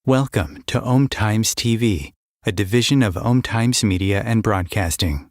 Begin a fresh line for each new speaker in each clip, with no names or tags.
Welcome to Om Times TV, a division of Om Times Media and Broadcasting.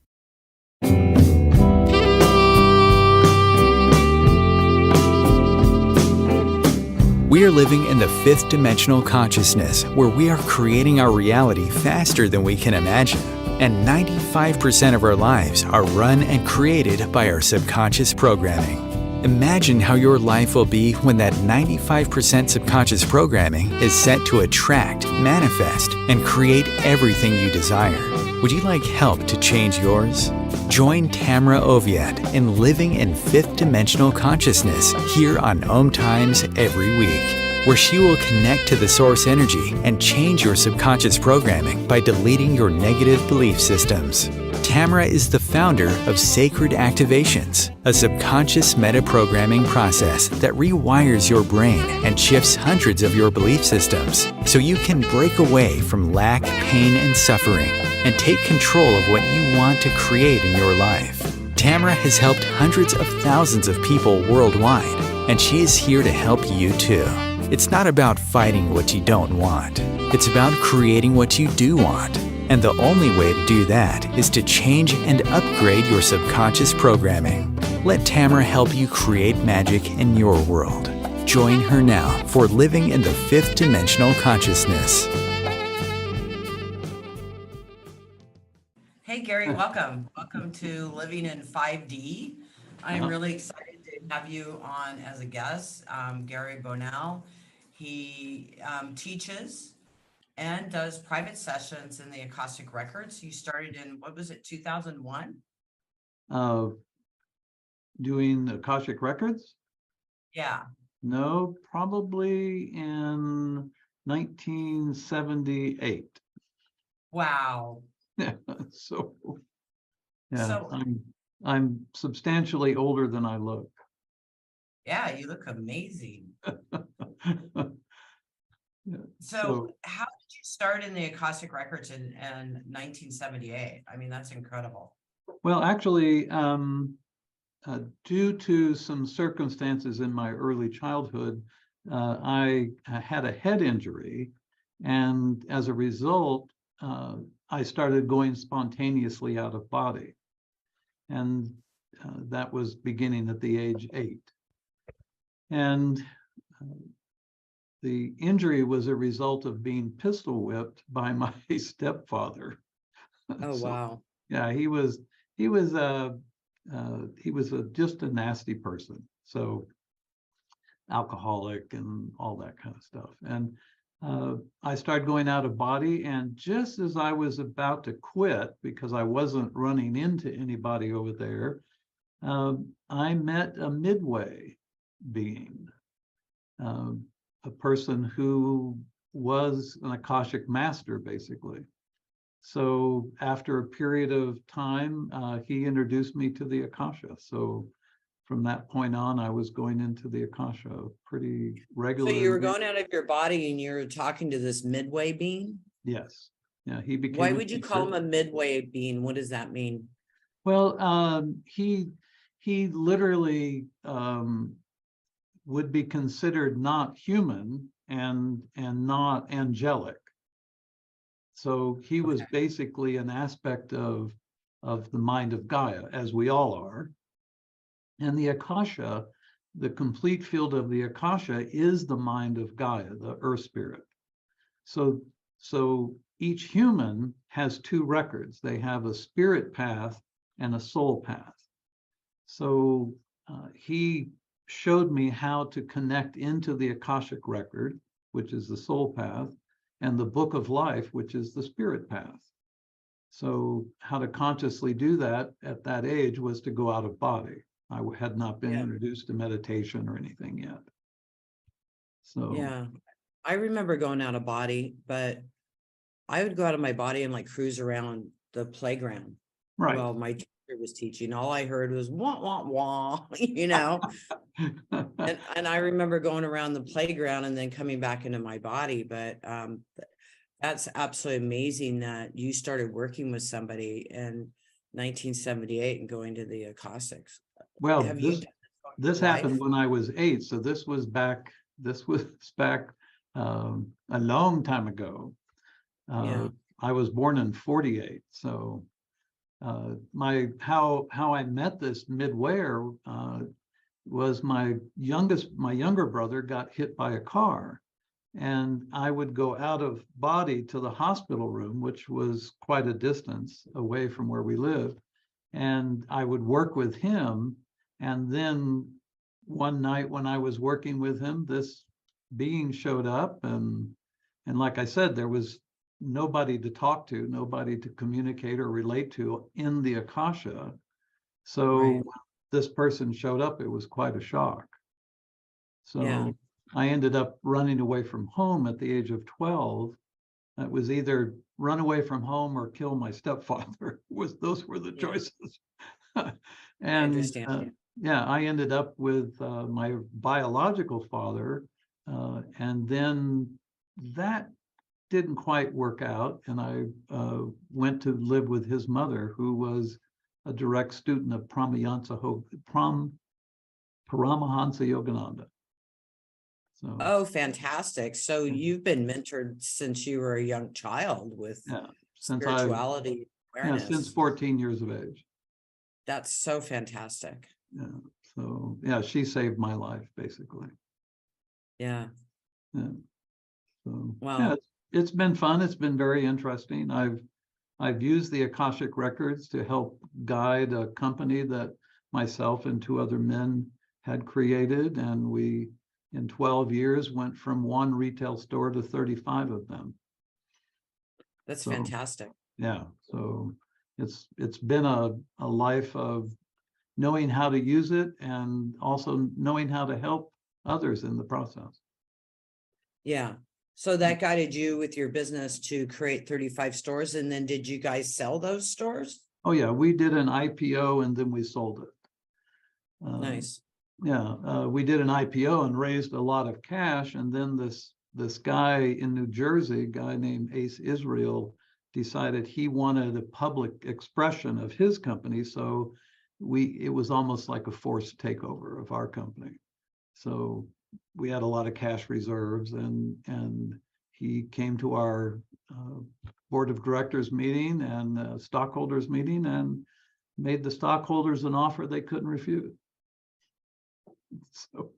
We are living in the fifth dimensional consciousness where we are creating our reality faster than we can imagine. And 95% of our lives are run and created by our subconscious programming. Imagine how your life will be when that 95% subconscious programming is set to attract, manifest, and create everything you desire. Would you like help to change yours? Join Tamra in Living in Fifth Dimensional Consciousness here on Om Times every week, where she will connect to the source energy and change your subconscious programming by deleting your negative belief systems. Tamra is the founder of Sacred Activations, a subconscious meta-programming process that rewires your brain and shifts hundreds of your belief systems so you can break away from lack, pain, and suffering and take control of what you want to create in your life. Tamra has helped hundreds of thousands of people worldwide, and she is here to help you too. It's not about fighting what you don't want. It's about creating what you do want. And the only way to do that is to change and upgrade your subconscious programming. Let Tamra help you create magic in your world. Join her now for Living in the Fifth Dimensional Consciousness.
Hey, Gary, welcome. Welcome to Living in 5D. I'm really excited to have you on as a guest. Gary Bonnell, he teaches and does private sessions in the Akashic Records. You started in, what was it, 2001?
Doing Akashic Records?
Yeah.
No, probably in 1978.
Wow.
So, yeah,
So,
I'm substantially older than I look.
yeah, you look amazing.
Yeah,
So how did you start in the Akashic Records in 1978? I mean, that's incredible.
well, actually, due to some circumstances in my early childhood, I had a head injury, and as a result, I started going spontaneously out of body, and that was beginning at the age 8. And the injury was a result of being pistol whipped by my stepfather.
Oh,
So,
wow.
yeah, he was just a nasty person. So alcoholic and all that kind of stuff. And I started going out of body, and just as I was about to quit because I wasn't running into anybody over there, I met a midway being. A person who was an Akashic master, basically. So after a period of time, he introduced me to the Akasha. So from that point on, I was going into the Akasha pretty
So
regularly.
you were going out of your body and you're talking to this midway being?
Yes. Yeah, he became.
Why would you call him a midway being? What does that mean?
Well, he literally would be considered not human and not angelic. So he was basically an aspect of the mind of Gaia, as we all are. And the Akasha, the complete field of the Akasha, is the mind of Gaia, the earth spirit. So each human has 2 records. They have a spirit path and a soul path. So he showed me how to connect into the Akashic record, which is the soul path, and the book of life, which is the spirit path. So how to consciously do that at that age was to go out of body. I had not been introduced to meditation or anything yet. So
yeah, I remember going out of body, but I would go out of my body and like cruise around the playground.
right.
Well, my teacher was teaching. All I heard was wah, wah, wah, you know. And I remember going around the playground and then coming back into my body. But that's absolutely amazing that you started working with somebody in 1978 and going to the Akashics.
Well,
Have you
this happened when I was 8. So this was back a long time ago.
Yeah.
I was born in 48, so how I met this midwayer was my younger brother got hit by a car, and I would go out of body to the hospital room, which was quite a distance away from where we lived, and I would work with him. And then one night when I was working with him, this being showed up, and like I said, there was nobody to talk to, nobody to communicate or relate to in the Akasha. So
Right.
this person showed up, it was quite a shock. So
Yeah.
I ended up running away from home at the age of 12. It was either run away from home or kill my stepfather. Those were the
Yeah.
choices.
I
And
understand.
yeah, I ended up with my biological father, and then that didn't quite work out, and I went to live with his mother, who was a direct student of Paramahansa Yogananda. So
Oh, fantastic. So you've been mentored since you were a young child with
yeah,
spirituality
since
awareness.
14 years of age.
That's so fantastic.
Yeah. So yeah, she saved my life basically.
Yeah.
Yeah. So
Wow.
yeah, it's been fun. It's been very interesting. I've used the Akashic Records to help guide a company that myself and two other men had created, and we in 12 years went from one retail store to 35 of them.
That's
So
fantastic.
yeah, so it's been a life of knowing how to use it and also knowing how to help others in the process.
Yeah. So that guided you with your business to create 35 stores. And then did you guys sell those stores?
Oh yeah, we did an IPO and then we sold it.
Nice.
Yeah, we did an IPO and raised a lot of cash, and then this guy in New Jersey, a guy named Ace Israel, decided he wanted a public expression of his company, so it was almost like a forced takeover of our company. So we had a lot of cash reserves, and he came to our board of directors meeting and stockholders meeting and made the stockholders an offer they couldn't refuse. So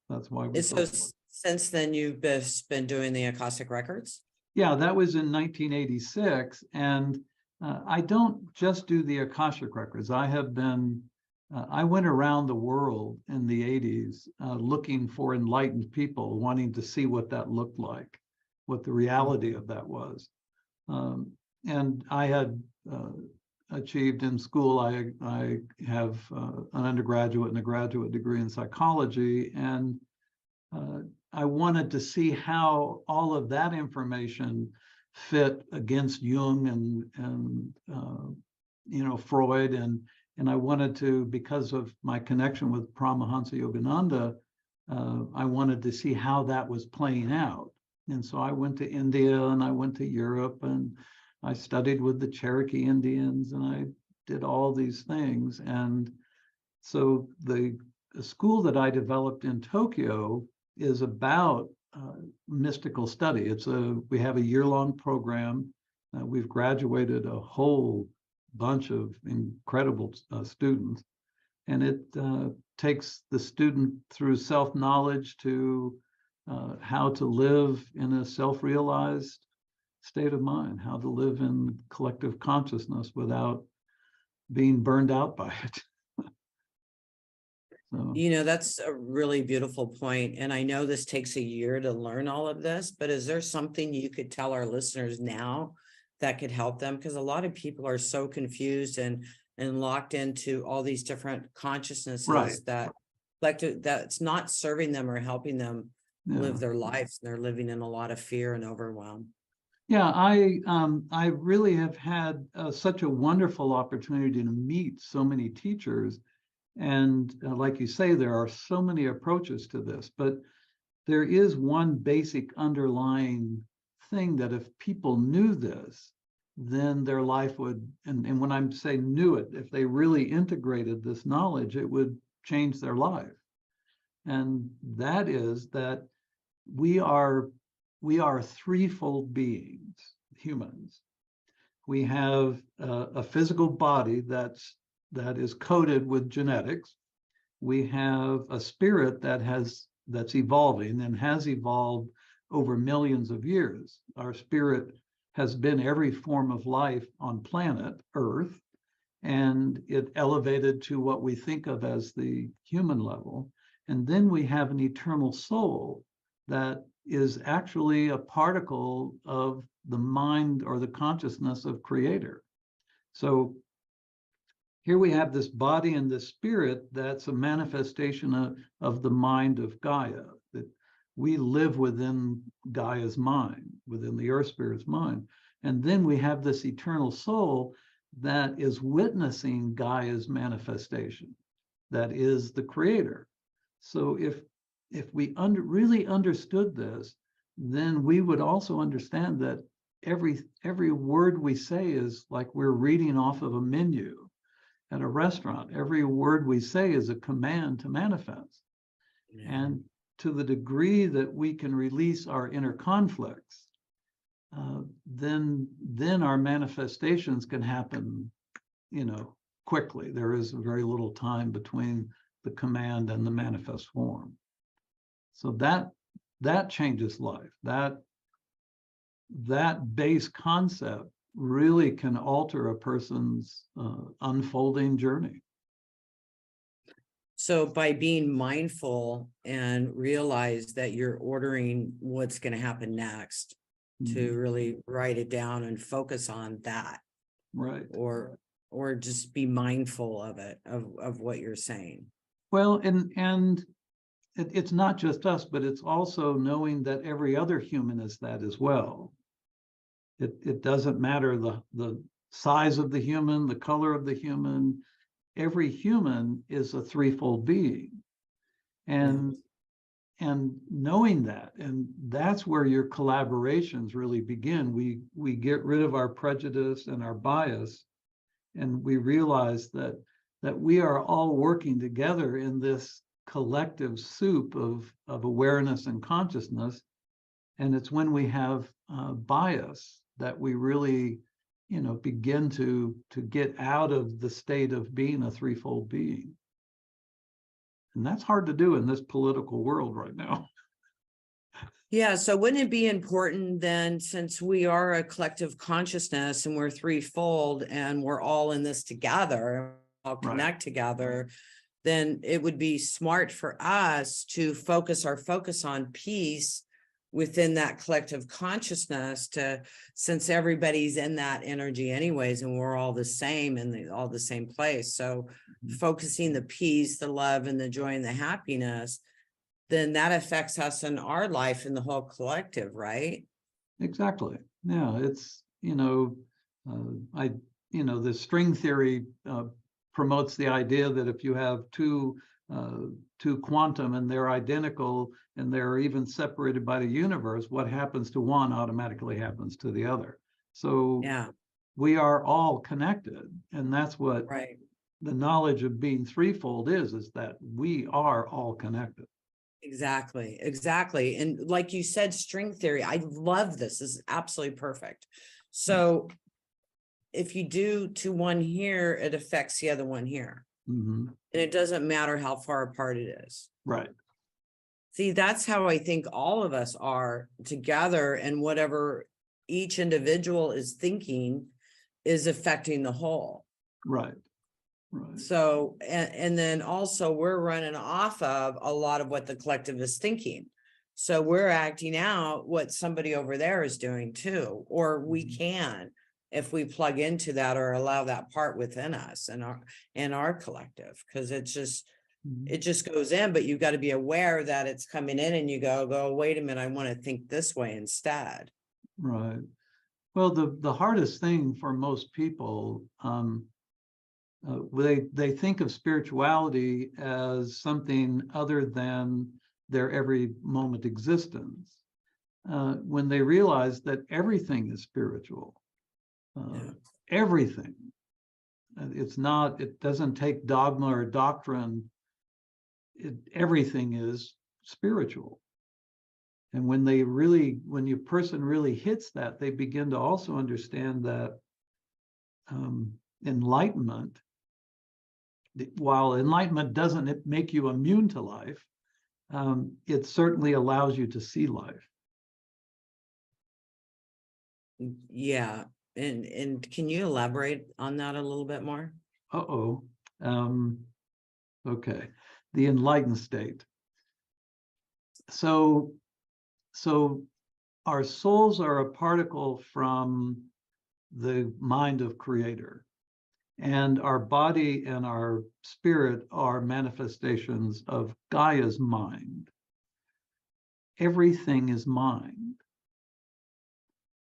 that's why we
And so since then, you've been doing the Akashic Records?
yeah, that was in 1986. And I don't just do the Akashic Records. I have been, I went around the world in the 80s looking for enlightened people, wanting to see what that looked like, what the reality of that was. And I had achieved in school, I have an undergraduate and a graduate degree in psychology, and I wanted to see how all of that information fit against Jung and Freud, and I wanted to, because of my connection with Paramahansa Yogananda, I wanted to see how that was playing out. And so I went to India and I went to Europe and I studied with the Cherokee Indians and I did all these things. And so the school that I developed in Tokyo is about mystical study. We have a year-long program. We've graduated a whole bunch of incredible students, and it takes the student through self-knowledge to how to live in a self-realized state of mind, how to live in collective consciousness without being burned out by it. So,
That's a really beautiful point. And I know this takes a year to learn all of this, but is there something you could tell our listeners now that could help them? Because a lot of people are so confused and locked into all these different consciousnesses
right.
that's not serving them or helping them
Yeah.
live their lives. They're living in a lot of fear and overwhelm.
Yeah, I really have had such a wonderful opportunity to meet so many teachers. And like you say, there are so many approaches to this, but there is one basic underlying thing that if people knew this, then their life would, and when I'm saying knew it, if they really integrated this knowledge, it would change their life. And that is that we are threefold beings, humans. We have a physical body that is coded with genetics. We have a spirit that's evolving and has evolved over millions of years. Our spirit has been every form of life on planet Earth, and it elevated to what we think of as the human level. And then we have an eternal soul that is actually a particle of the mind or the consciousness of Creator. So here we have this body and this spirit that's a manifestation of the mind of Gaia, that we live within Gaia's mind, within the Earth Spirit's mind. And then we have this eternal soul that is witnessing Gaia's manifestation, that is the Creator. So if we really understood this, then we would also understand that every word we say is like we're reading off of a menu at a restaurant. Every word we say is a command to manifest. Yeah. And to the degree that we can release our inner conflicts, then our manifestations can happen, quickly. There is very little time between the command and the manifest form. So that changes life. That base concept really can alter a person's unfolding journey.
So by being mindful and realize that you're ordering what's going to happen next, to really write it down and focus on that.
Right.
Or just be mindful of it, of what you're saying.
Well, and it's not just us, but it's also knowing that every other human is that as well. It doesn't matter the size of the human, the color of the human. Every human is a threefold being. And knowing that, and that's where your collaborations really begin. We get rid of our prejudice and our bias, and we realize that we are all working together in this collective soup of awareness and consciousness. And it's when we have bias that we really, begin to get out of the state of being a threefold being. And that's hard to do in this political world right now.
Yeah, so wouldn't it be important then, since we are a collective consciousness and we're threefold and we're all in this together, all connect together, then it would be smart for us to focus on peace within that collective consciousness, since everybody's in that energy anyways, and we're all the same and all the same place. So focusing the peace, the love, and the joy and the happiness, then that affects us in our life and the whole collective, right?
Exactly. Yeah, it's, the string theory promotes the idea that if you have two quantum and they're identical and they're even separated by the universe, what happens to one automatically happens to the other. So yeah, we are all connected, and that's what the knowledge of being threefold is that we are all connected.
Exactly. And like you said, string theory, I love this. This is absolutely perfect. So if you do to one here, it affects the other one here. And it doesn't matter how far apart it is.
Right.
See, that's how I think all of us are together, and whatever each individual is thinking is affecting the whole.
Right.
So, and then also we're running off of a lot of what the collective is thinking. So we're acting out what somebody over there is doing too, or we can, if we plug into that or allow that part within us and our collective, because it just goes in, but you've got to be aware that it's coming in, and you go, wait a minute, I want to think this way instead.
Right. Well, the hardest thing for most people, they think of spirituality as something other than their every moment existence. When they realize that everything is spiritual, everything. It doesn't take dogma or doctrine. Everything is spiritual. And when your person really hits that, they begin to also understand that enlightenment, while enlightenment doesn't make you immune to life, it certainly allows you to see life.
Yeah. And can you elaborate on that a little bit more?
Okay. The enlightened state. So our souls are a particle from the mind of Creator, and our body and our spirit are manifestations of Gaia's mind. Everything is mind.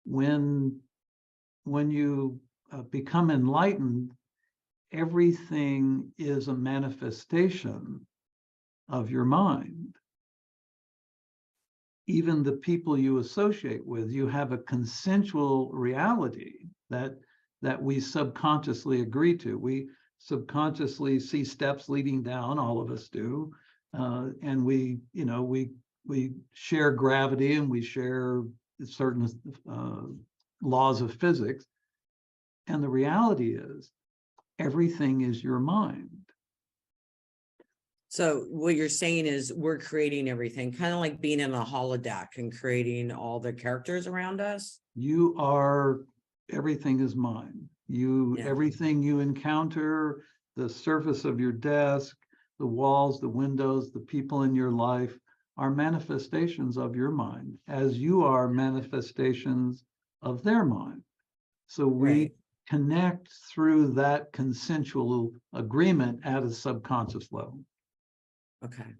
When you become enlightened, everything is a manifestation of your mind. Even the people you associate with, you have a consensual reality that we subconsciously agree to. We subconsciously see steps leading down, all of us do, and we share gravity, and we share certain laws of physics. And the reality is, everything is your mind.
So what you're saying is we're creating everything, kind of like being in a holodeck and creating all the characters around us.
Everything is mind. Everything you encounter, the surface of your desk, the walls, the windows, the people in your life are manifestations of your mind, as you are manifestations of their mind. So we connect through that consensual agreement at a subconscious level.
Okay.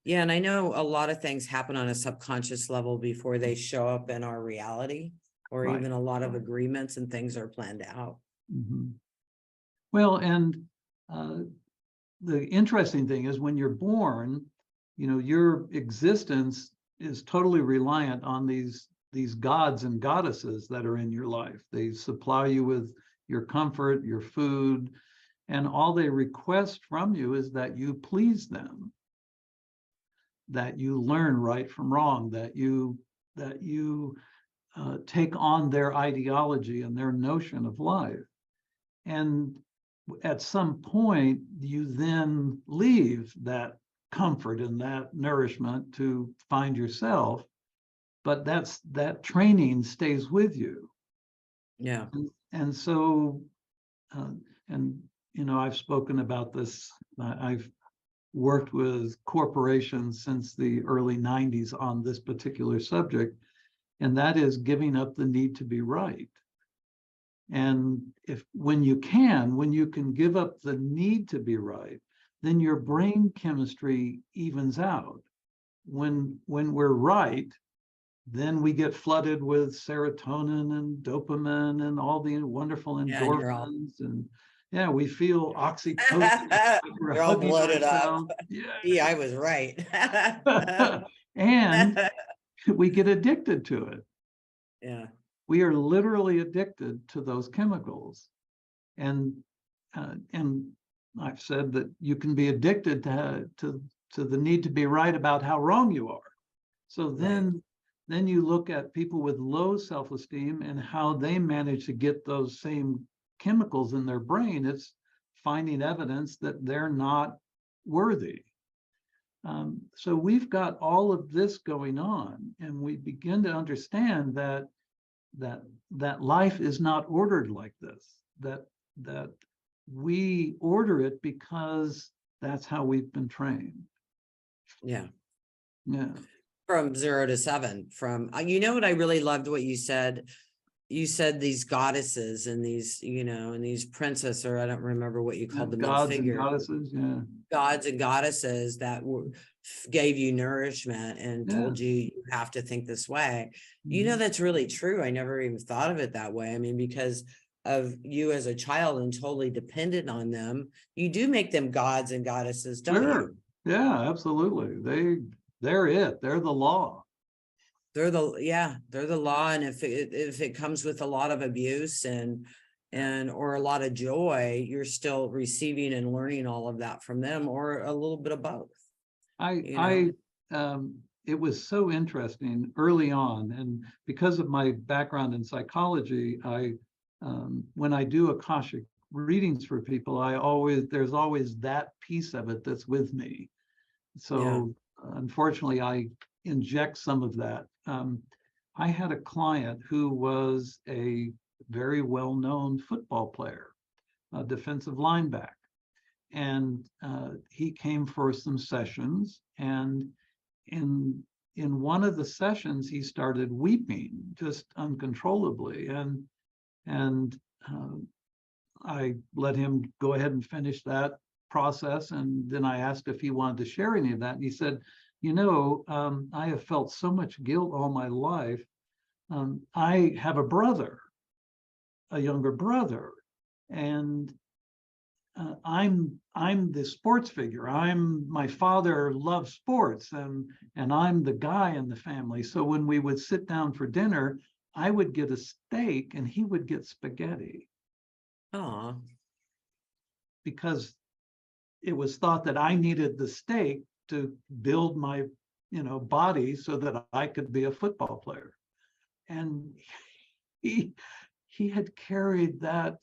Yeah, and I know a lot of things happen on a subconscious level before they show up in our reality, or
Right.
even a lot of agreements and things are planned out.
Mm-hmm. Well, and the interesting thing is, when you're born, your existence is totally reliant on these gods and goddesses that are in your life. They supply you with your comfort, your food, and all they request from you is that you please them, that you learn right from wrong, that you take on their ideology and their notion of life. And at some point, you then leave that comfort and that nourishment to find yourself, but that training stays with you.
Yeah.
And so, I've spoken about this. I've worked with corporations since the early 90s on this particular subject, and that is giving up the need to be right. And when you can give up the need to be right, then your brain chemistry evens out. When we're right, then we get flooded with serotonin and dopamine and all the wonderful endorphins, and we feel oxytocin.
You're all bloated up. Yeah, I was right.
And we get addicted to it.
Yeah.
We are literally addicted to those chemicals. And I've said that you can be addicted to the need to be right about how wrong you are. So then you look at people with low self-esteem and how they manage to get those same chemicals in their brain. It's finding evidence that they're not worthy. So we've got all of this going on, and we begin to understand that life is not ordered like this, that we order it because that's how we've been trained.
Yeah.
From
0 to 7, what I really loved what you said. You said these goddesses and these, and these princesses, or I don't remember what you called them.
Gods and goddesses,
gods and goddesses that gave you nourishment and told you you have to think this way. That's really true. I never even thought of it that way. I mean, because of you as a child and totally dependent on them, you do make them gods and goddesses, don't you?
Yeah, absolutely. They're it. They're the law.
They're the law. And if it comes with a lot of abuse and or a lot of joy, you're still receiving and learning all of that from them, or a little bit of both.
It it was so interesting early on. And because of my background in psychology, when I do Akashic readings for people, there's always that piece of it that's with me. So unfortunately, I inject some of that. I had a client who was a very well-known football player, a defensive linebacker. And he came for some sessions, and in one of the sessions, he started weeping just uncontrollably. And I let him go ahead and finish that process. And then I asked if he wanted to share any of that. And he said, I have felt so much guilt all my life. I have a brother, a younger brother, and I'm the sports figure. My father loves sports, and I'm the guy in the family. So when we would sit down for dinner, I would get a steak and he would get spaghetti.
Oh,
Because it was thought that I needed the steak to build my, body so that I could be a football player. And he had carried that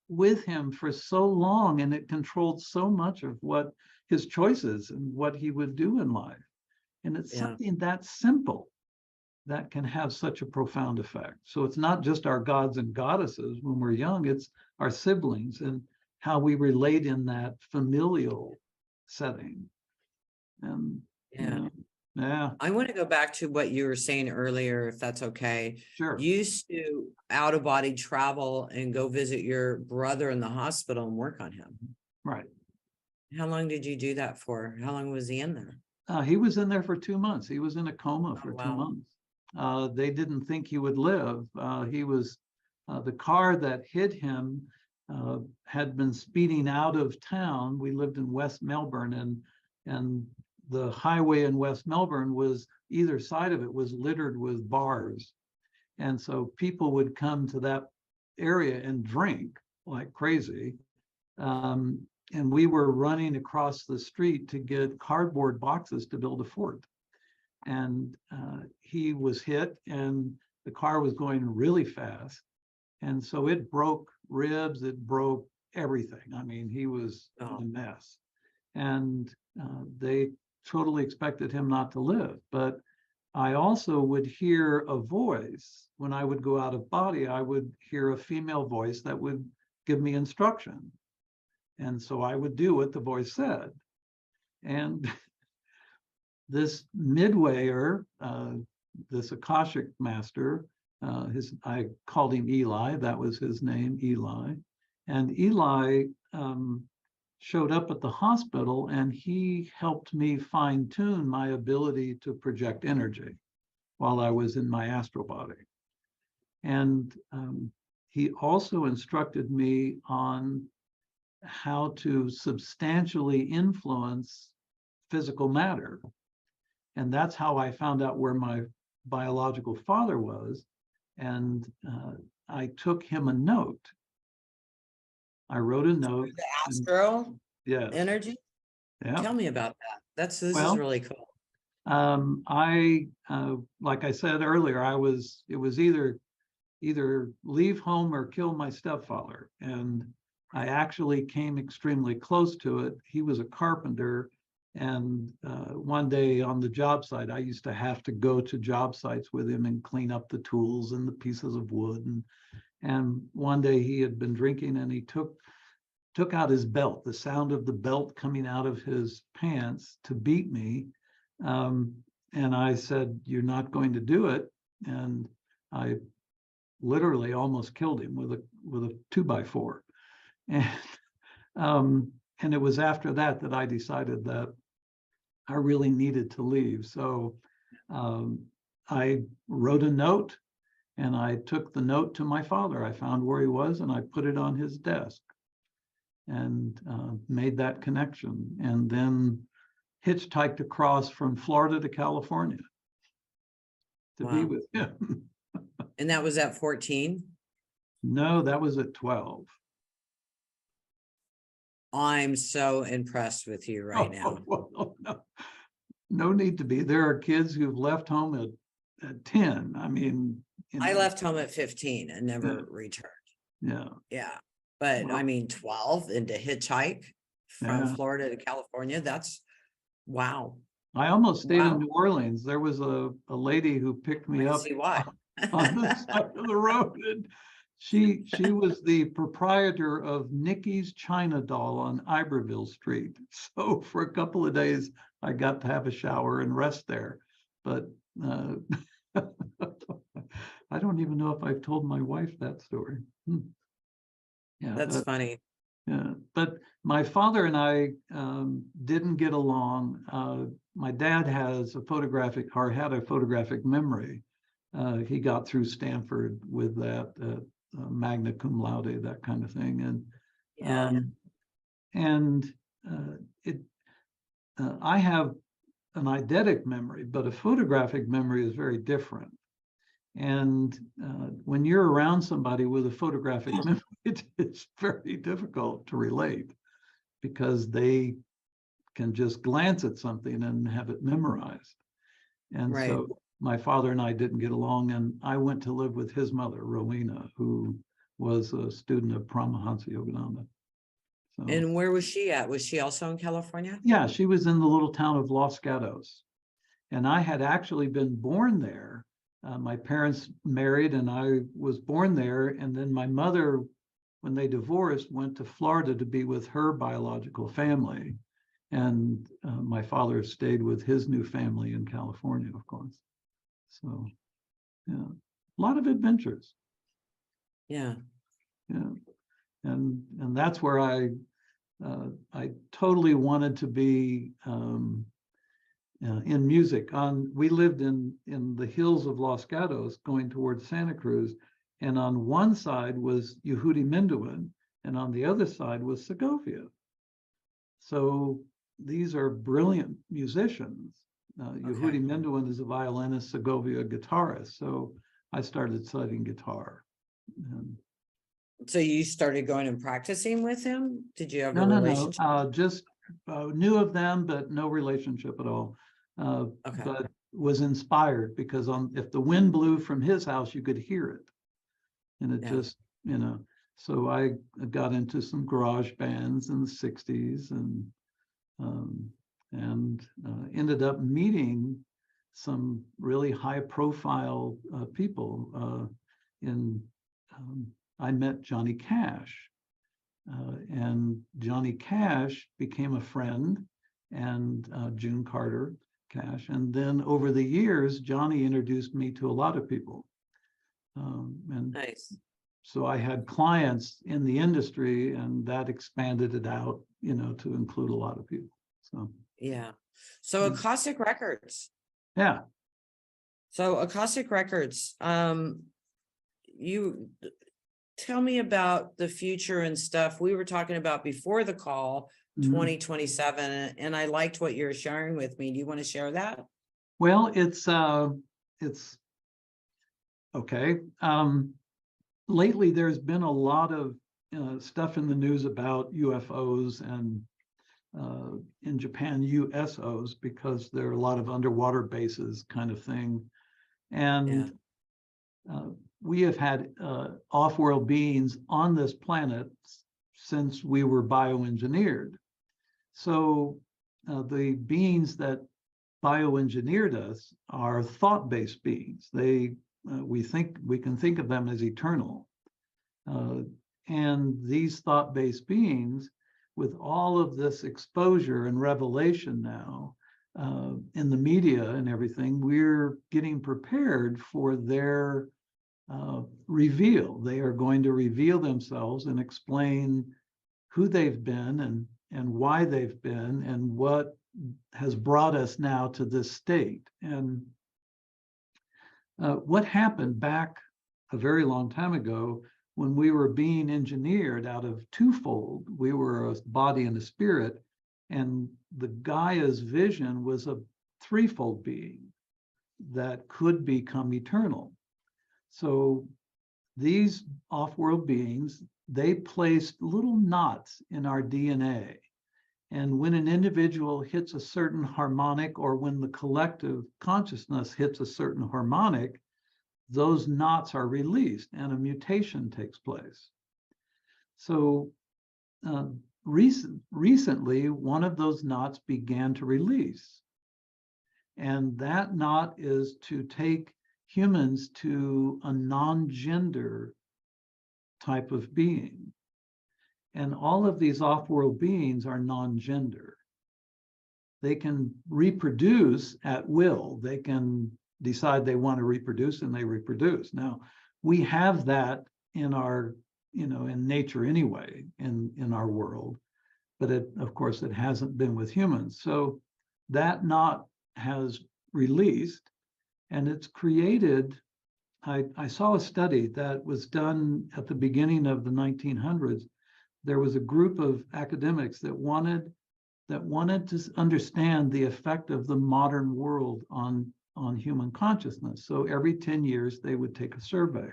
with him for so long, and it controlled so much of what his choices and what he would do in life. And it's something that simple that can have such a profound effect. So it's not just our gods and goddesses when we're young, it's our siblings and how we relate in that familial setting. And
I want to go back to what you were saying earlier, if that's okay.
Sure.
You used to out of body travel and go visit your brother in the hospital and work on him.
Right.
How long did you do that for? How long was he in there?
He was in there for 2 months. He was in a coma for 2
wow.
months. They didn't think he would live. He was, the car that hit him had been speeding out of town. We lived in West Melbourne, and the highway in West Melbourne was, either side of it was littered with bars. And so people would come to that area and drink like crazy. And we were running across the street to get cardboard boxes to build a fort. And he was hit, and the car was going really fast. And so it broke ribs, it broke everything. I mean, he was in a mess. And they totally expected him not to live. But I also would hear a voice. When I would go out of body, I would hear a female voice that would give me instruction. And so I would do what the voice said. And this midwayer, this Akashic master, I called him Eli, that was his name, Eli. And Eli showed up at the hospital, and he helped me fine tune my ability to project energy while I was in my astral body. And he also instructed me on how to substantially influence physical matter. And that's how I found out where my biological father was. And I took him a note. I wrote a note.
The astral
Yeah.
energy? Tell me about that. This is really cool.
I like I said earlier, it was either leave home or kill my stepfather. And I actually came extremely close to it. He was a carpenter. And one day on the job site, I used to have to go to job sites with him and clean up the tools and the pieces of wood. And one day he had been drinking, and he took out his belt, the sound of the belt coming out of his pants, to beat me. And I said, "You're not going to do it." And I literally almost killed him with a 2x4. And it was after that I decided that I really needed to leave. So I wrote a note, and I took the note to my father. I found where he was, and I put it on his desk, and made that connection, and then hitchhiked across from Florida to California to be with him.
And that was at 14?
No, that was at 12.
I'm so impressed with you right now.
Well, no need to be. There are kids who've left home at 10. I mean,
I left home at 15 and never returned.
Yeah.
Yeah. But
Well,
I mean, 12 and to hitchhike from
Yeah.
Florida to California, that's wow.
I almost stayed
Wow.
in New Orleans. There was a lady who picked
I
me
can
up
see why.
on the side of the road. And she was the proprietor of Nikki's China Doll on Iberville Street. So for a couple of days, I got to have a shower and rest there. But I don't even know if I've told my wife that story. Yeah,
That's funny.
yeah. But my father and I didn't get along. My dad has a photographic, or had a photographic memory. He got through Stanford with that magna cum laude, that kind of thing,
Yeah.
I have an eidetic memory, but a photographic memory is very different. And when you're around somebody with a photographic memory, it's very difficult to relate because they can just glance at something and have it memorized. And
Right.
so my father and I didn't get along, and I went to live with his mother, Rowena, who was a student of Paramahansa Yogananda. So,
And where was she at? Was she also in California?
yeah, she was in the little town of Los Gatos. And I had actually been born there. My parents married and I was born there. And then my mother, when they divorced, went to Florida to be with her biological family. And my father stayed with his new family in California, of course. So, yeah, a lot of adventures.
Yeah.
Yeah. And that's where I totally wanted to be in music. We lived in the hills of Los Gatos going towards Santa Cruz, and on one side was Yehudi Mendoin, and on the other side was Segovia. So these are brilliant musicians. Yehudi Mendoin is a violinist, Segovia a guitarist. So I started studying guitar. And
So you started going and practicing with him? Did you have a
no,
relationship?
just knew of them, but no relationship at all. But was inspired because if the wind blew from his house, you could hear it. And it just, so I got into some garage bands in the 60s and ended up meeting some really high profile people. I met Johnny Cash. And Johnny Cash became a friend, and June Carter Cash. And then over the years, Johnny introduced me to a lot of people. And
Nice.
so I had clients in the industry, and that expanded it out, to include a lot of people. So
Yeah. So Akashic Records.
yeah.
So Akashic Records, you tell me about the future and stuff. We were talking about before the call, 2027, and I liked what you're sharing with me. Do you want to share that?
Well, it's okay. Lately, there's been a lot of stuff in the news about UFOs and in Japan, USOs, because there are a lot of underwater bases kind of thing. And we have had off-world beings on this planet since we were bioengineered. So the beings that bioengineered us are thought-based beings. We can think of them as eternal. And these thought-based beings, with all of this exposure and revelation now in the media and everything, we're getting prepared for their reveal. They are going to reveal themselves and explain who they've been and why they've been and what has brought us now to this state. And what happened back a very long time ago when we were being engineered out of twofold. We were a body and a spirit, and the Gaia's vision was a threefold being that could become eternal. So these off-world beings, they placed little knots in our DNA. And when an individual hits a certain harmonic, or when the collective consciousness hits a certain harmonic, those knots are released and a mutation takes place. So recently, one of those knots began to release. And that knot is to take humans to a non-gender type of being. And all of these off-world beings are non-gender. They can reproduce at will. They can decide they want to reproduce and they reproduce. Now, we have that in our, in nature anyway, in our world, but of course, it hasn't been with humans. So that knot has released, and it's created. I saw a study that was done at the beginning of the 1900s. There was a group of academics that wanted to understand the effect of the modern world on human consciousness. So every 10 years, they would take a survey.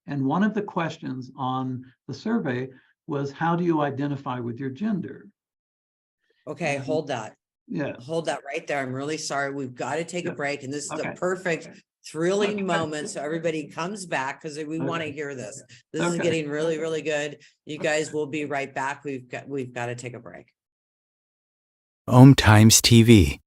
And one of the questions on the survey was, how do you identify with your gender?
Okay, hold that.
Yeah.
Hold that right there. I'm really sorry. We've got to take a break, and this is
Okay.
a perfect thrilling moment. So everybody comes back because we want to hear this. This is getting really, really good. You guys will be right back. We've got to take a break.
Om Times TV.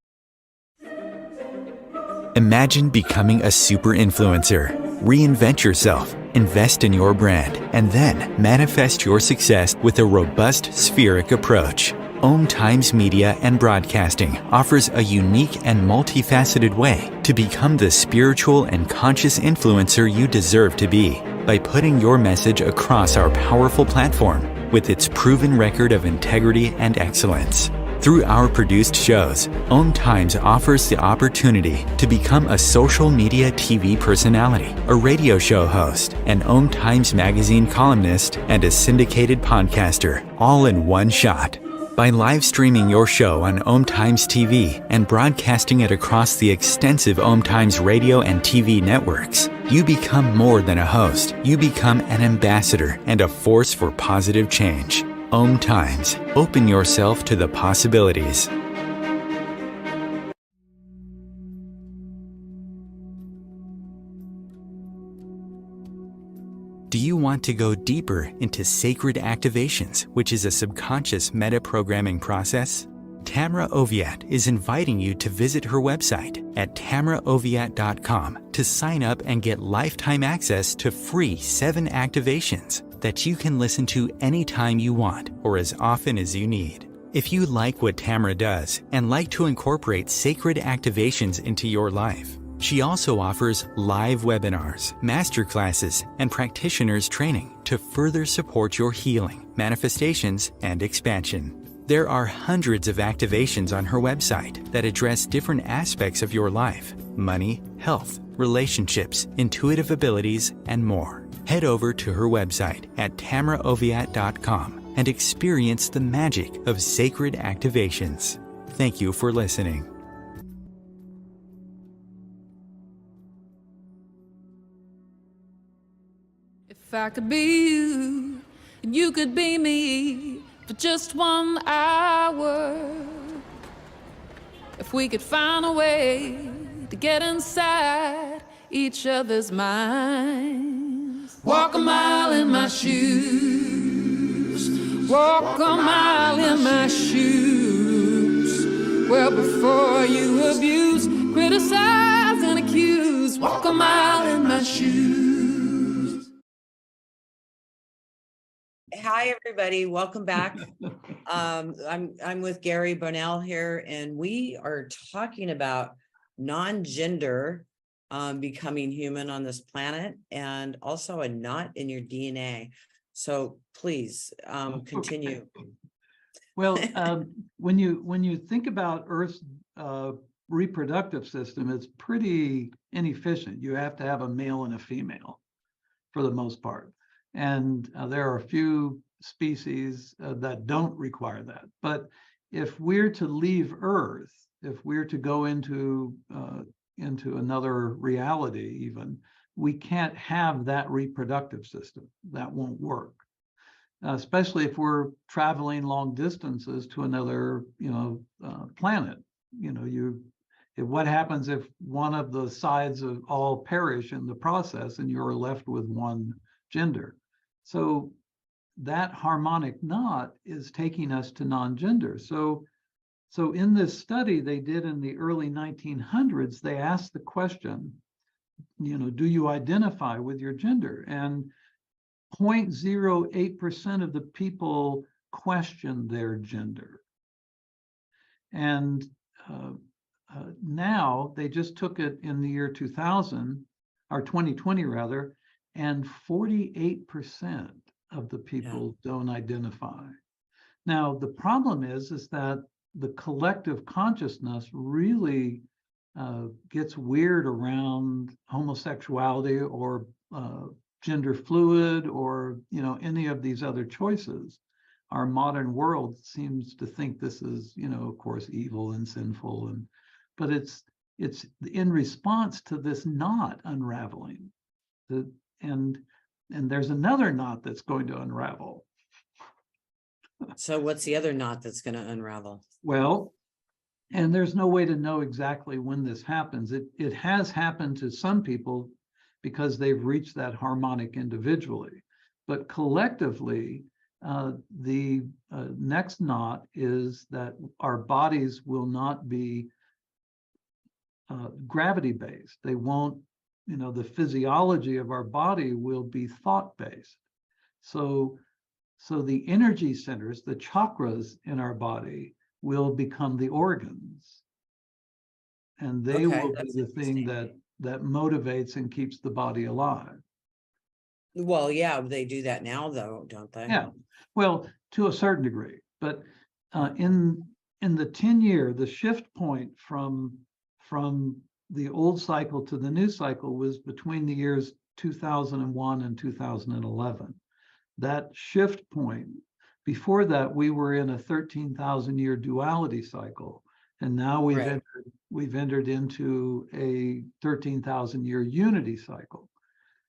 Imagine becoming a super influencer. Reinvent yourself, invest in your brand, and then manifest your success with a robust spheric approach. Om Times Media and Broadcasting offers a unique and multifaceted way to become the spiritual and conscious influencer you deserve to be by putting your message across our powerful platform with its proven record of integrity and excellence. Through our produced shows, Om Times offers the opportunity to become a social media TV personality, a radio show host, an Om Times magazine columnist, and a syndicated podcaster, all in one shot. By live streaming your show on Om Times TV and broadcasting it across the extensive Om Times radio and TV networks, you become more than a host. You become an ambassador and a force for positive change. Om Times. Open yourself to the possibilities. Do you want to go deeper into sacred activations, which is a subconscious meta-programming process? Tamra Oviatt is inviting you to visit her website at tamraoviatt.com to sign up and get lifetime access to free 7 activations that you can listen to anytime you want or as often as you need. If you like what Tamra does and like to incorporate sacred activations into your life, she also offers live webinars, masterclasses, and practitioners training to further support your healing, manifestations, and expansion. There are hundreds of activations on her website that address different aspects of your life: money, health, relationships, intuitive abilities, and more. Head over to her website at tamraoviatt.com and experience the magic of sacred activations. Thank you for listening.
If I could be you, and you could be me for just 1 hour. If we could find a way to get inside each other's minds. Walk a mile in my shoes. Walk a mile in my shoes. Well, before you abuse, criticize, and accuse. Walk a mile in my shoes.
Hi, everybody. Welcome back. I'm with Gary Bonnell here, and we are talking about non-gender becoming human on this planet, and also a knot in your DNA. So please continue.
Well, when you think about Earth's reproductive system, it's pretty inefficient. You have to have a male and a female for the most part. And there are a few species that don't require that. But if we're to leave Earth, if we're to go into another reality even, we can't have that reproductive system. That won't work. especially if we're traveling long distances to another, planet. What happens if one of the sides of all perish in the process and you're left with one gender? So that harmonic knot is taking us to non-gender. So in this study they did in the early 1900s, they asked the question, do you identify with your gender? And 0.08% of the people questioned their gender. And now they just took it in the year 2000, or 2020 rather, and 48% of the people don't identify. Now, the problem is that the collective consciousness really gets weird around homosexuality or gender fluid or any of these other choices. Our modern world seems to think this is of course evil and sinful, but it's in response to this knot unraveling. And there's another knot that's going to unravel.
So what's the other knot that's going to unravel?
Well, and there's no way to know exactly when this happens. It has happened to some people because they've reached that harmonic individually. But collectively, the next knot is that our bodies will not be gravity-based. They won't, the physiology of our body will be thought-based. So the energy centers, the chakras in our body, will become the organs. And they will be the thing that motivates and keeps the body alive.
Well, yeah, they do that now though, don't they?
Yeah, well, to a certain degree, but in the 10-year, the shift point from the old cycle to the new cycle was between the years 2001 and 2011. That shift point, before that, we were in a 13,000-year duality cycle, and now we've entered into a 13,000-year unity cycle.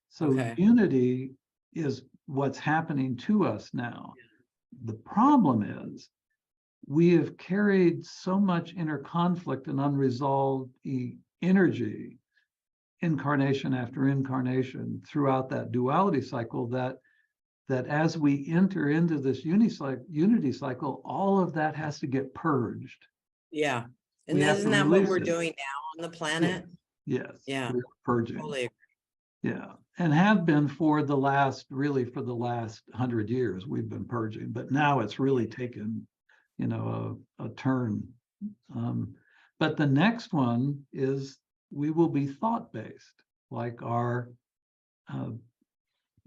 So unity is what's happening to us now. The problem is we have carried so much inner conflict and unresolved energy, incarnation after incarnation, throughout that duality cycle, that as we enter into this unity cycle, all of that has to get purged.
Yeah. And isn't that what we're doing now on the planet?
Yes.
Yeah.
We're purging.
Totally agree.
Yeah. And have been for the last 100 years, we've been purging, but now it's really taken, a turn. But the next one is we will be thought-based, like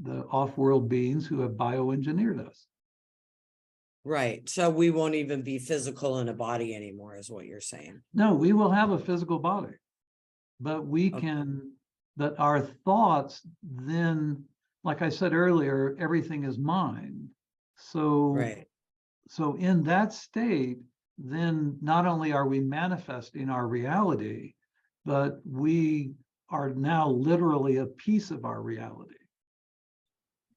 the off-world beings who have bioengineered us.
Right. So we won't even be physical in a body anymore, is what you're saying.
No, we will have a physical body, but but our thoughts then, like I said earlier, everything is mind. So in that state, then not only are we manifesting our reality, but we are now literally a piece of our reality,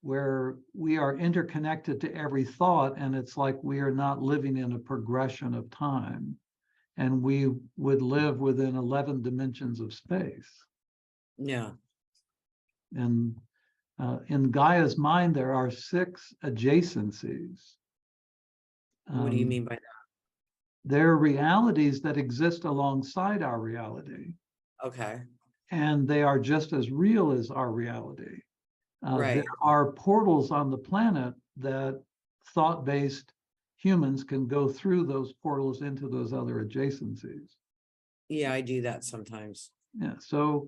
where we are interconnected to every thought, and it's like we are not living in a progression of time, and we would live within 11 dimensions of space.
Yeah.
And in Gaia's mind, there are 6 adjacencies.
What do you mean by that?
There are realities that exist alongside our reality.
Okay.
And they are just as real as our reality.
Right.
There are portals on the planet that thought-based humans can go through those portals into those other adjacencies.
Yeah, I do that sometimes.
Yeah. So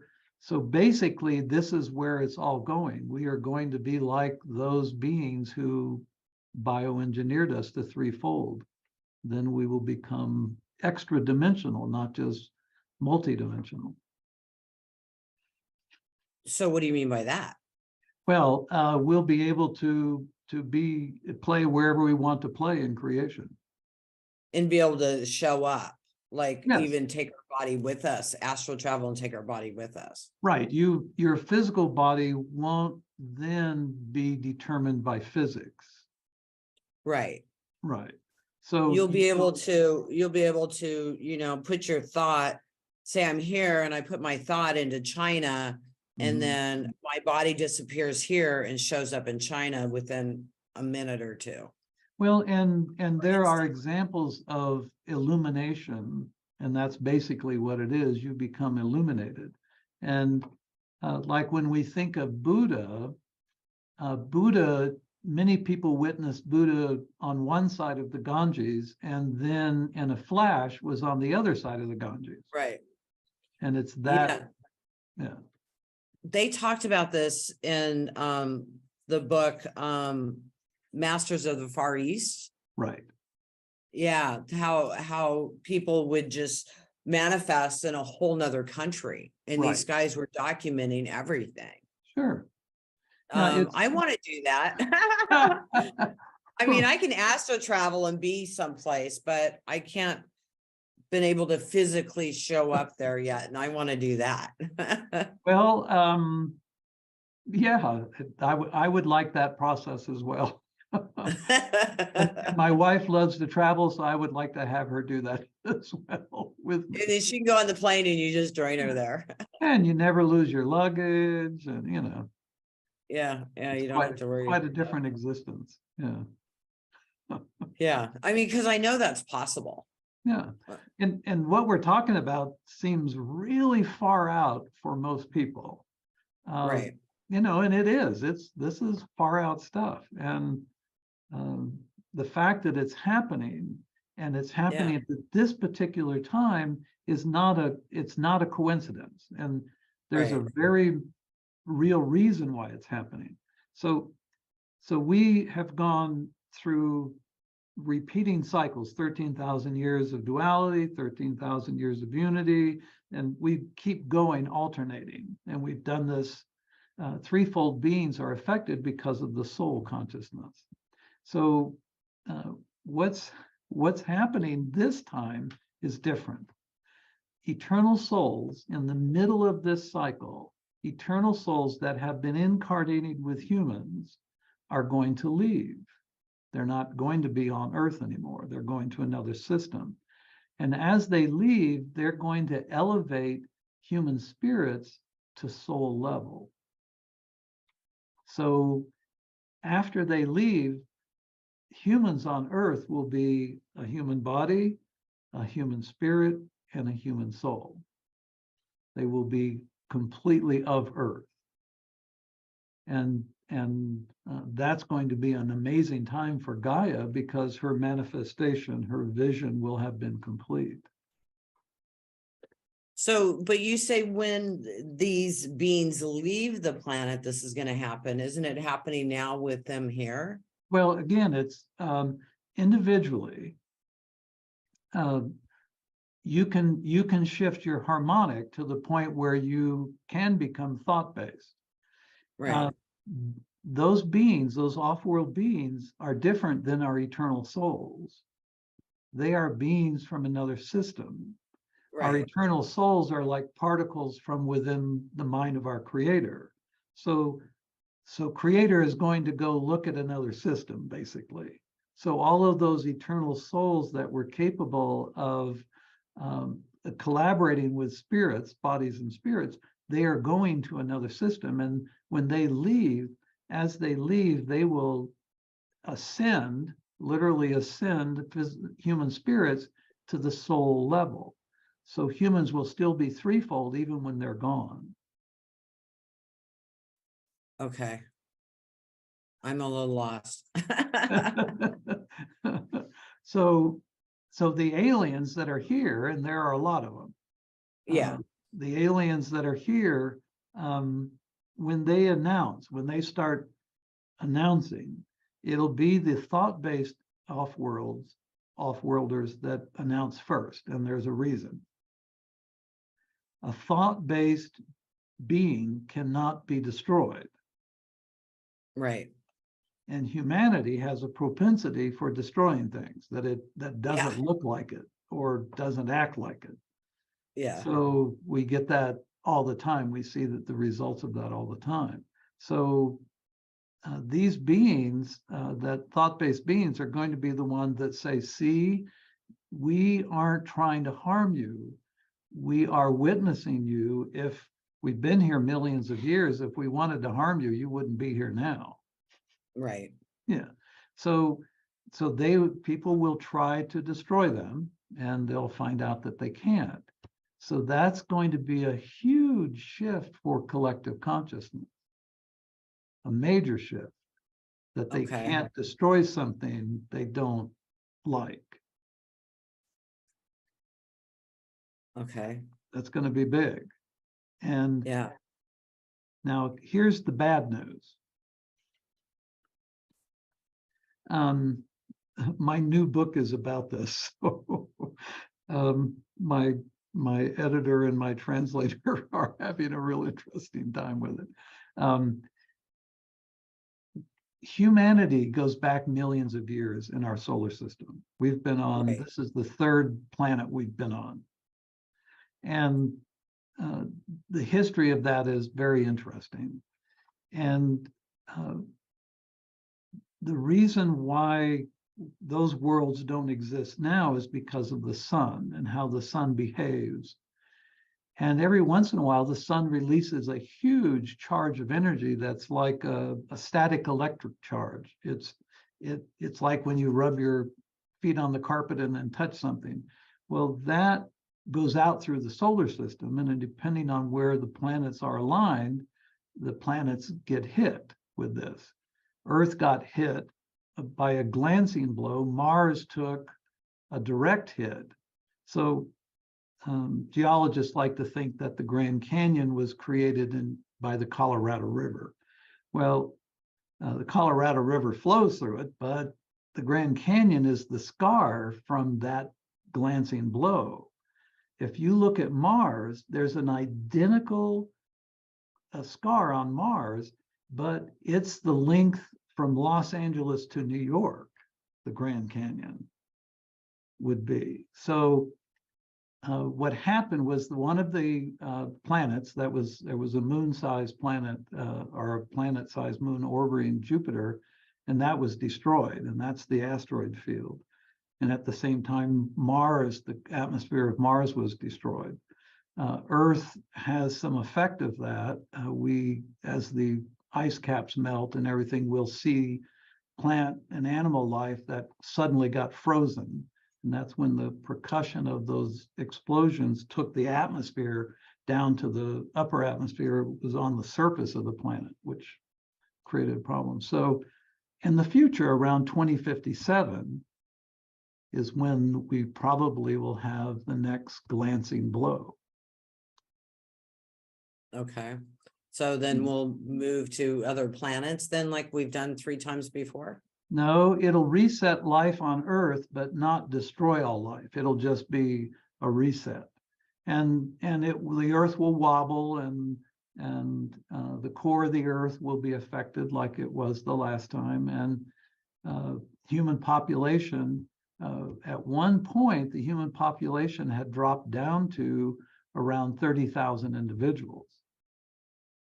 basically, this is where it's all going. We are going to be like those beings who bioengineered us to threefold. Then we will become extra dimensional, not just multidimensional.
So what do you mean by that?
Well, we'll be able to play wherever we want to play in creation.
And be able to show up, like
Yes.
even take our body with us, astral travel and take our body with us.
Right. Your physical body won't then be determined by physics.
Right.
Right. So
You'll be able to, you know, put your thought, say I'm here and I put my thought into China, and
Mhm.
then my body disappears here and shows up in China within a minute or two.
Well, and there are
instance.
examples of illumination, and that's basically what it is. You become illuminated. And like when we think of Buddha, many people witnessed Buddha on one side of the Ganges, and then in a flash was on the other side of the Ganges.
Right.
And it's
Yeah.
that, yeah.
They talked about this in the book Masters of the Far East.
Right.
Yeah, how people would just manifest in a whole nother country, and these
Right.
guys were documenting everything.
Sure. Yeah, it's
I want to do that. I mean, I can astral travel and be someplace, but I can't been able to physically show up there yet, and I want to do that.
well, yeah, I would like that process as well. And my wife loves to travel, so I would like to have her do that as well with me.
And then she can go on the plane and you just join her there.
And you never lose your luggage, and you know,
Yeah,
it's
you don't have to worry.
quite a different existence. Yeah.
Yeah, I mean, because I know that's possible.
Yeah. And what we're talking about seems really far out for most people.
Right.
You know, and this is far out stuff. And the fact that it's happening, and it's happening at this particular time, is it's not a coincidence. And there's a very real reason why it's happening. So we have gone through repeating cycles, 13,000 years of duality, 13,000 years of unity, and we keep going, alternating. And we've done this. Threefold beings are affected because of the soul consciousness. So what's happening this time is different. Eternal souls in the middle of this cycle, eternal souls that have been incarnated with humans, are going to leave. They're not going to be on Earth anymore. They're going to another system. And as they leave, they're going to elevate human spirits to soul level. So after they leave, humans on Earth will be a human body, a human spirit, and a human soul. They will be completely of Earth. And that's going to be an amazing time for Gaia, because her manifestation, her vision will have been complete.
So, but you say when these beings leave the planet, this is going to happen. Isn't it happening now with them here?
Well, again, it's individually. You can shift your harmonic to the point where you can become thought-based.
Right.
Those beings, those off-world beings, are different than our eternal souls. They are beings from another system. Our
Right.
eternal souls are like particles from within the mind of our creator. So creator is going to go look at another system, basically. So all of those eternal souls that were capable of collaborating with spirits, bodies and spirits, they are going to another system. And when they leave, as they leave, they will ascend, literally ascend human spirits to the soul level. So humans will still be threefold even when they're gone.
Okay. I'm a little lost.
So the aliens that are here, and there are a lot of them.
Yeah.
The aliens that are here, when they start announcing, it'll be the thought-based off-worlders that announce first, and there's a reason. A thought-based being cannot be destroyed.
Right.
And humanity has a propensity for destroying things that doesn't look like it or doesn't act like it.
Yeah.
So we get that all the time. We see that the results of that all the time. So these beings, that thought-based beings, are going to be the ones that say, see, we aren't trying to harm you. We are witnessing you. If we've been here millions of years, if we wanted to harm you, you wouldn't be here now.
Right.
Yeah. So people will try to destroy them, and they'll find out that they can't. So that's going to be a huge shift for collective consciousness, a major shift, that they
Okay.
can't destroy something they don't like.
Okay.
That's going to be big. And
Yeah.
now here's the bad news. My new book is about this. My editor and my translator are having a real interesting time with it. Humanity goes back millions of years in our solar system. We've been on,
Right.
this is the third planet we've been on. And the history of that is very interesting. And the reason why those worlds don't exist now is because of the sun and how the sun behaves. And every once in a while, the sun releases a huge charge of energy that's like a static electric charge. It's like when you rub your feet on the carpet and then touch something. Well, that goes out through the solar system, and then depending on where the planets are aligned, the planets get hit with this. Earth got hit by a glancing blow. Mars took a direct hit. So geologists like to think that the Grand Canyon was created by the Colorado River. Well, the Colorado River flows through it, but the Grand Canyon is the scar from that glancing blow. If you look at Mars, there's an identical scar on Mars, but it's the length from Los Angeles to New York, the Grand Canyon would be. So what happened was one of the planets there was a moon-sized planet or a planet-sized moon orbiting Jupiter, and that was destroyed, and that's the asteroid field. And at the same time, Mars, the atmosphere of Mars was destroyed. Earth has some effect of that. As the ice caps melt and everything, we'll see plant and animal life that suddenly got frozen. And that's when the percussion of those explosions took the atmosphere down to the upper atmosphere. It was on the surface of the planet, which created problems. So in the future, around 2057, is when we probably will have the next glancing blow.
Okay. So then we'll move to other planets then, like we've done 3 times before?
No, it'll reset life on Earth, but not destroy all life. It'll just be a reset. And the Earth will wobble, and the core of the Earth will be affected like it was the last time. And human population, at one point, the human population had dropped down to around 30,000 individuals.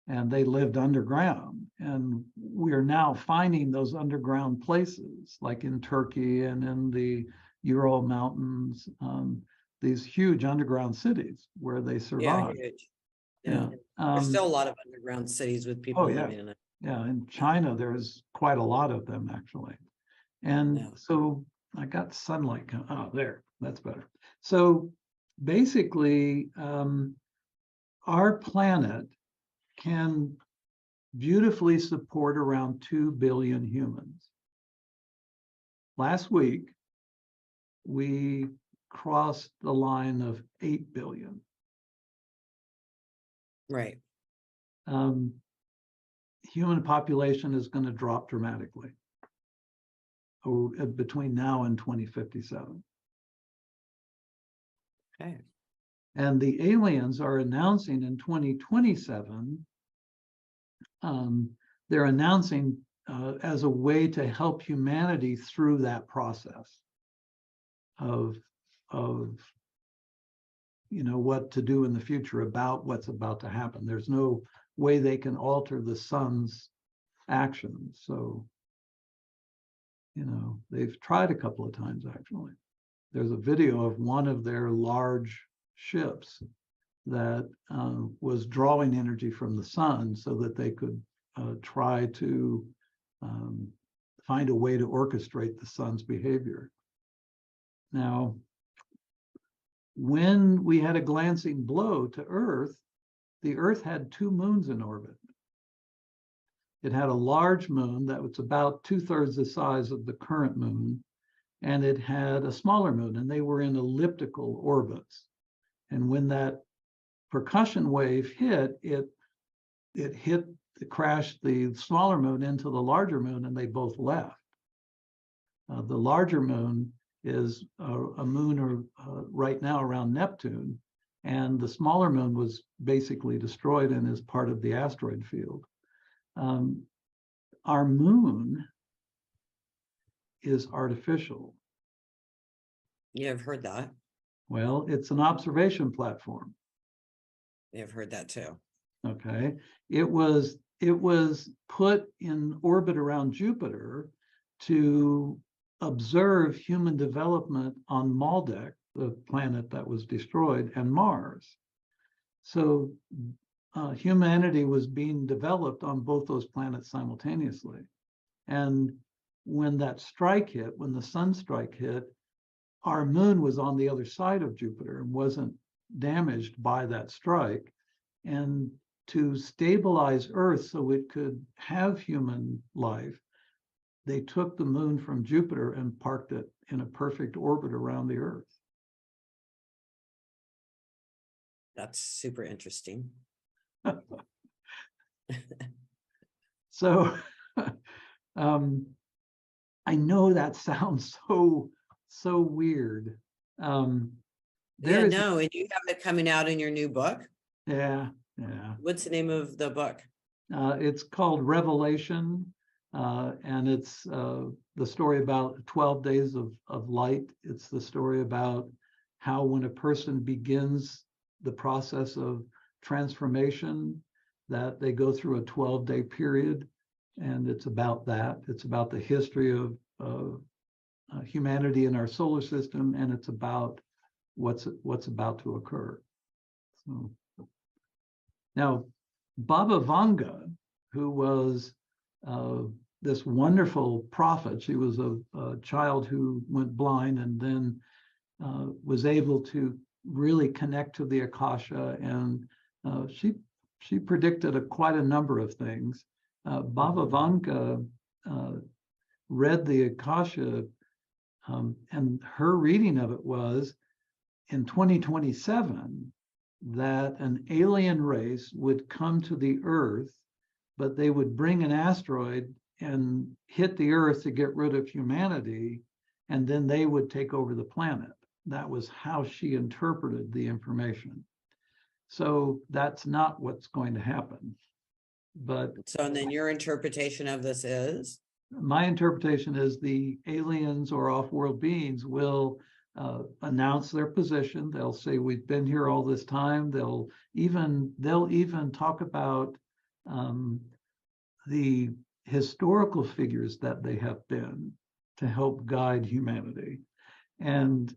And they lived underground. And we are now finding those underground places, like in Turkey and in the Ural Mountains, these huge underground cities where they survive.
Yeah, huge.
Yeah.
There's still a lot of underground cities with people living in it.
Yeah, in China, there's quite a lot of them, actually. And so I got sunlight. Oh, there, that's better. So basically, our planet can beautifully support around 2 billion humans. Last week, we crossed the line of 8 billion.
Right.
Human population is going to drop dramatically between now and 2057.
Okay.
And the aliens are announcing in 2027, they're announcing as a way to help humanity through that process of what to do in the future about what's about to happen. There's no way they can alter the sun's actions. So, you know, they've tried a couple of times actually. There's a video of one of their large ships that was drawing energy from the sun so that they could try to find a way to orchestrate the sun's behavior. Now, when we had a glancing blow to Earth, the Earth had 2 moons in orbit. It had a large moon that was about 2/3 the size of the current moon, and it had a smaller moon, and they were in elliptical orbits. And when that percussion wave hit, it crashed the smaller moon into the larger moon, and they both left. The larger moon is a moon right now around Neptune, and the smaller moon was basically destroyed and is part of the asteroid field. Our moon is artificial.
Yeah, I've heard that.
Well, it's an observation platform.
Yeah, I've heard that too.
Okay, it was put in orbit around Jupiter to observe human development on Maldek, the planet that was destroyed, and Mars. So humanity was being developed on both those planets simultaneously. And when that strike hit, when the sun strike hit, our moon was on the other side of Jupiter and wasn't damaged by that strike. And to stabilize Earth so it could have human life, they took the moon from Jupiter and parked it in a perfect orbit around the Earth.
That's super interesting.
So I know that sounds so weird.
Yeah, no, and you have it coming out in your new book.
Yeah.
What's the name of the book?
It's called Revelation, and it's the story about 12 days of light. It's the story about how when a person begins the process of transformation, that they go through a 12-day period, and it's about that. It's about the history of humanity in our solar system, and it's about what's about to occur. So now, Baba Vanga, who was this wonderful prophet, she was a child who went blind and then was able to really connect to the Akasha, and she predicted quite a number of things. Baba Vanga read the Akasha, and her reading of it was in 2027 that an alien race would come to the Earth, but they would bring an asteroid and hit the Earth to get rid of humanity, and then they would take over the planet. That was how she interpreted the information. So that's not what's going to happen. But
So, and then your interpretation of this is?
my interpretation is the aliens or off-world beings will announce their position. They'll say, we've been here all this time. They'll even talk about the historical figures that they have been to help guide humanity. And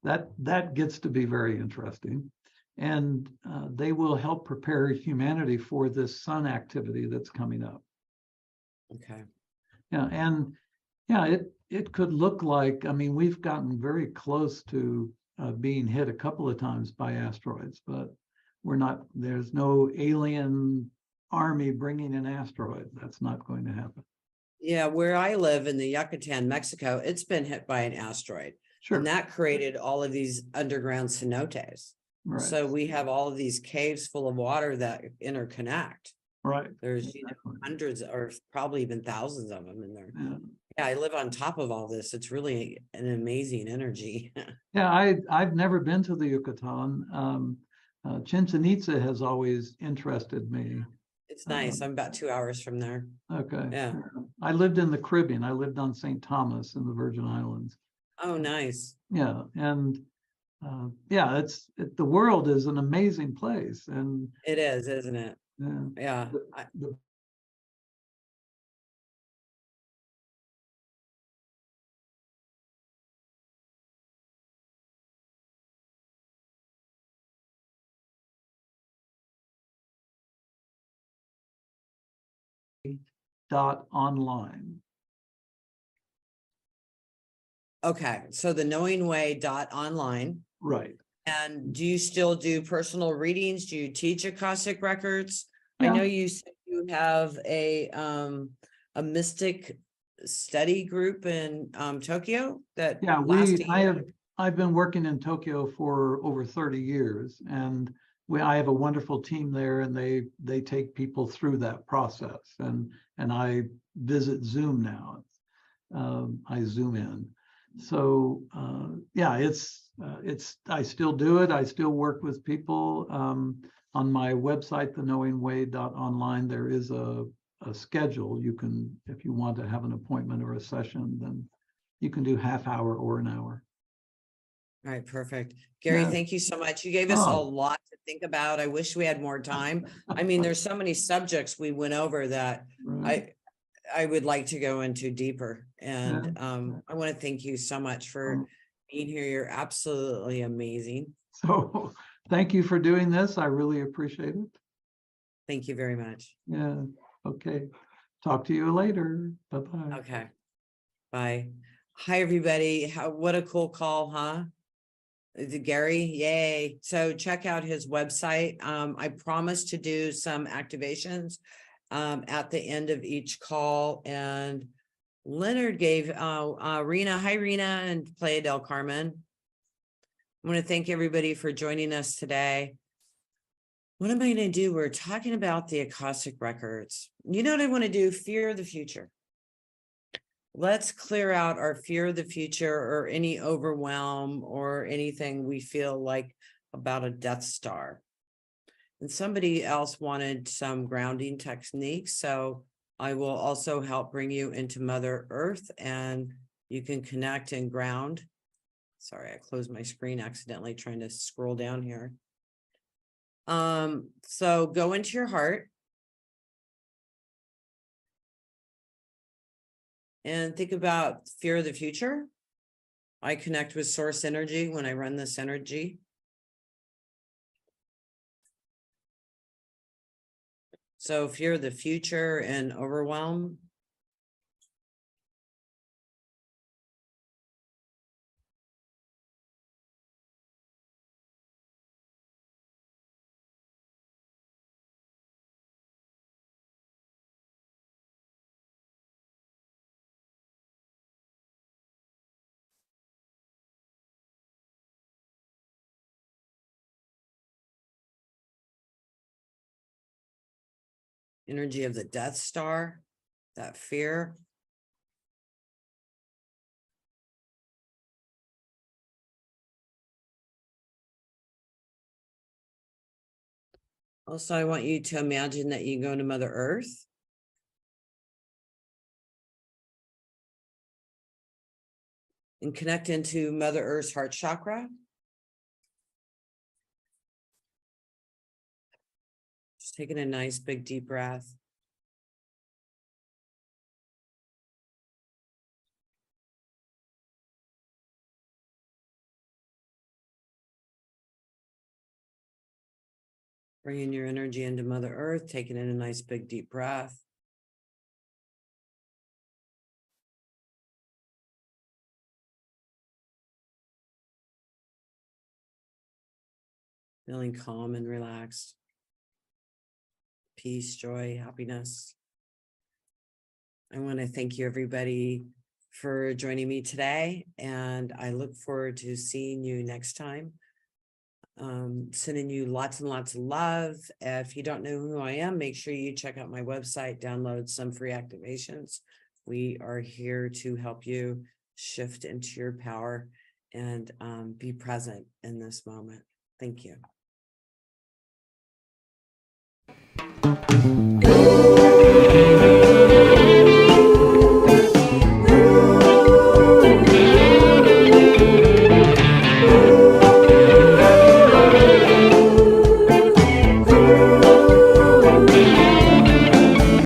that gets to be very interesting. And they will help prepare humanity for this sun activity that's coming up.
Okay.
Yeah, and yeah, it could look like, I mean, we've gotten very close to being hit a couple of times by asteroids, but we're not, there's no alien army bringing an asteroid. That's not going to happen.
Yeah, where I live in the Yucatan, Mexico, it's been hit by an asteroid.
Sure.
And that created all of these underground cenotes.
Right.
So we have all of these caves full of water that interconnect.
Right.
There's
Exactly.
hundreds or probably even thousands of them in there.
Yeah.
Yeah, I live on top of all this. It's really an amazing energy.
Yeah, I've never been to the Yucatan. Chichen Itza has always interested me.
It's nice. I'm about 2 hours from there.
Okay.
Yeah.
I lived in the Caribbean. I lived on St. Thomas in the Virgin Islands.
Oh, nice.
Yeah, and yeah, the world is an amazing place, and
It is, isn't it? Yeah.
The .online.
Okay, so the knowing way online.
Right.
And do you still do personal readings? Do you teach Akashic Records? I
Yeah.
know you said you have a mystic study group in Tokyo that
Yeah,
lasts a year.
I've been working in Tokyo for over 30 years, and I have a wonderful team there, and they take people through that process, and I visit Zoom now. I Zoom in. So yeah, it's I still do it. I still work with people. On my website, theknowingway.online, there is a schedule. You can, if you want to have an appointment or a session, then you can do half hour or an hour.
All right, perfect. Gary,
Yeah.
thank you so much. You gave us a
Oh.
lot to think about. I wish we had more time. I mean, there's so many subjects we went over that
Right.
I would like to go into deeper. And
Yeah.
I want to thank you so much for
Oh.
being here. You're absolutely amazing.
So thank you for doing this. I really appreciate it.
Thank you very much.
Yeah. Okay. Talk to you later. Bye-bye.
Okay. Bye. Hi, everybody. What a cool call, huh? Is it Gary? Yay. So check out his website. I promised to do some activations at the end of each call. And Leonard gave Rena, hi Rena, and Playa del Carmen. I want to thank everybody for joining us today. What am I going to do? We're talking about the Akashic Records. You know what I want to do? Fear of the future. Let's clear out our fear of the future or any overwhelm or anything we feel like about a Death Star. And somebody else wanted some grounding techniques. So I will also help bring you into Mother Earth and you can connect and ground. Sorry, I closed my screen accidentally trying to scroll down here. So go into your heart. And think about fear of the future. I connect with source energy when I run this energy. So fear of the future and overwhelm. Energy of the Death Star, that fear. Also, I want you to imagine that you go to Mother Earth. And connect into Mother Earth's heart chakra. Just taking a nice big deep breath. Bringing your energy into Mother Earth, taking in a nice big deep breath. Feeling calm and relaxed. Peace, joy, happiness. I want to thank you, everybody, for joining me today. And I look forward to seeing you next time. Sending you lots and lots of love. If you don't know who I am, make sure you check out my website, download some free activations. We are here to help you shift into your power and be present in this moment. Thank you.